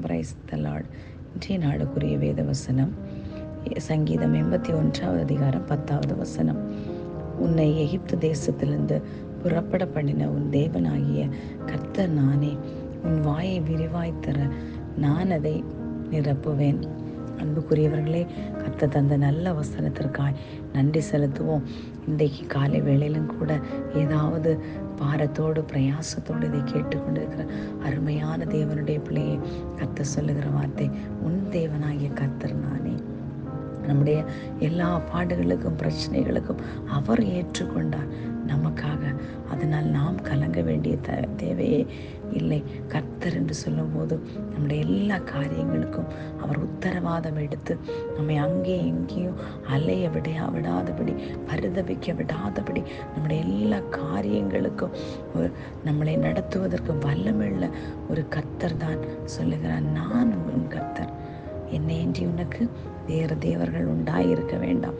Praise the Lord. இன்றைய நாளுக்குரிய வேத வசனம் சங்கீதம் 81 அதிகாரம் 10 வசனம். உன்னை எகிப்து தேசத்திலிருந்து புறப்பட பண்ணின உன் தேவனாகிய கர்த்தர் நானே. உன் வாயை விரிவாய் தர நான் அதை நிரப்புவேன். அன்புக்குரியவர்களே, கர்த்தர் தந்த நல்ல வசனத்திற்காய் நன்றி செலுத்துவோம். இன்றைக்கு காலை வேளையிலும் கூட ஏதாவது பாரத்தோடு பிரயாசத்தோடு இதை கேட்டுக்கொண்டிருக்கிற அருமையான தேவனுடைய பிள்ளையை கர்த்தர் சொல்லுகிற வார்த்தை, உன் தேவனாகிய கர்த்தர் நானே. நம்முடைய எல்லா பாடுகளுக்கும் பிரச்சனைகளுக்கும் அவர் ஏற்றுக்கொண்டார் நமக்காக. அதனால் நாம் கலங்க வேண்டிய தேவையே இல்லை. கர்த்தர் என்று சொல்லும்போது நம்முடைய எல்லா காரியங்களுக்கும் அவர் உத்தரவாதம் எடுத்து நம்மை அங்கேயும் இங்கேயும் அலைய விடாதபடி, பரிதபிக்க விடாதபடி நம்முடைய எல்லா காரியங்களுக்கும் நம்மளை நடத்துவதற்கு வல்லமுள்ள ஒரு கர்த்தர் தான் சொல்லுகிறார், நான் உன் கர்த்தர், என்னையன்றி உனக்கு வேறு தேவர்கள் உண்டாயிருக்க வேண்டாம்.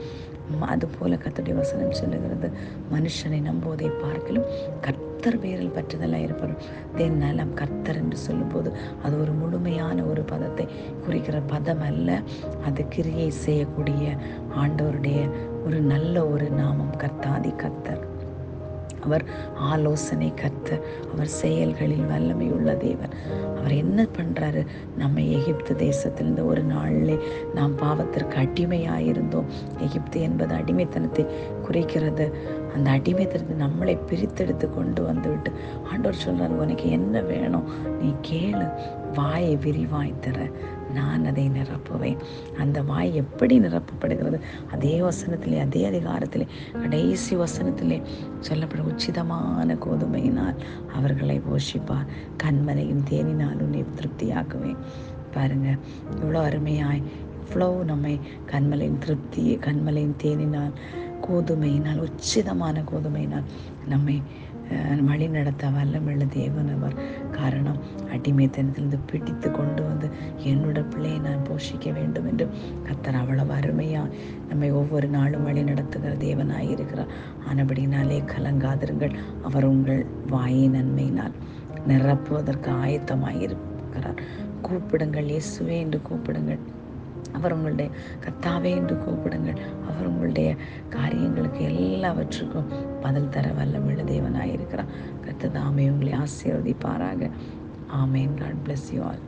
அதுபோல கர்த்தருடைய வசனம் சொல்லுகிறது, மனுஷனை நம்புவதை பார்க்கலும் கர்த்தர் பேரில் பற்றுதலாக இருப்பவர் நலம். கர்த்தர் என்று சொல்லும்போது அது ஒரு முழுமையான ஒரு பதத்தை குறிக்கிற பதம் அல்ல, அது கிரியை செய்யக்கூடிய ஆண்டவருடைய ஒரு நல்ல ஒரு நாமம். கர்த்தாதி கர்த்தர், அவர் ஆலோசனை கர்த்தர், அவர் செயல்களில் வல்லமை உள்ள தேவன். அவர் என்ன பண்றாரு, நம்ம எகிப்து தேசத்திலிருந்து ஒரு நாளிலே நாம் பாவத்திற்கு அடிமையாயிருந்தோம். எகிப்து என்பது அடிமைத்தனத்தை குறிக்கிறது. அந்த அடிமைத்தனத்தை நம்மளை பிரித்தெடுத்து கொண்டு வந்துவிட்டு ஆண்டவர் சொல்றாரு, உனக்கு என்ன வேணும் நீ கேளு, வாயை விரிவாய் தர நான் அதை நிரப்புவேன். அந்த வாய் எப்படி நிரப்பப்படுகிறது? அதே வசனத்திலே, அதே அதிகாரத்திலே, கடைசி வசனத்திலே சொல்லப்படும், உச்சிதமான கோதுமையினால் அவர்களை போஷிப்பார், கண்மலையும் தேனினால் உன்னை திருப்தியாக்குவேன். பாருங்க, இவ்வளோ அருமையாய், இவ்வளோ நம்மை கண்மலையின் தேனினால், கோதுமையினால், உச்சிதமான கோதுமையினால் நம்மை வழி நடத்த வல்லமுள்ள தேவன் அவர். காரணம், அடிமைத்தனத்திலிருந்து பிடித்து கொண்டு வந்து என்னோட பிள்ளையை நான் போஷிக்க வேண்டும் என்று கர்த்தர் அவ்வளவு அருமையாக நம்மை ஒவ்வொரு நாளும் வழி நடத்துகிற தேவனாய் இருக்கிறார். ஆனபடினாலே கலங்காதிருங்கள், அவர் உங்கள் வாயை நன்மையினால் நிரப்புவதற்கு ஆயத்தமாயிருக்கிறார். கூப்பிடுங்கள், இயேசுவே என்று கூப்பிடுங்கள், அவர் உங்களுடைய கர்த்தாவே என்று கூப்பிடுங்கள். அவர் உங்களுடைய காரியங்களுக்கு எல்லாவற்றுக்கும் பதில் தர வல்லமுள்ள தேவனாயிருக்கிறார். கர்த்தர் தாமே உங்களை ஆசீர்வதிப்பாராக. ஆமேன். God bless you all.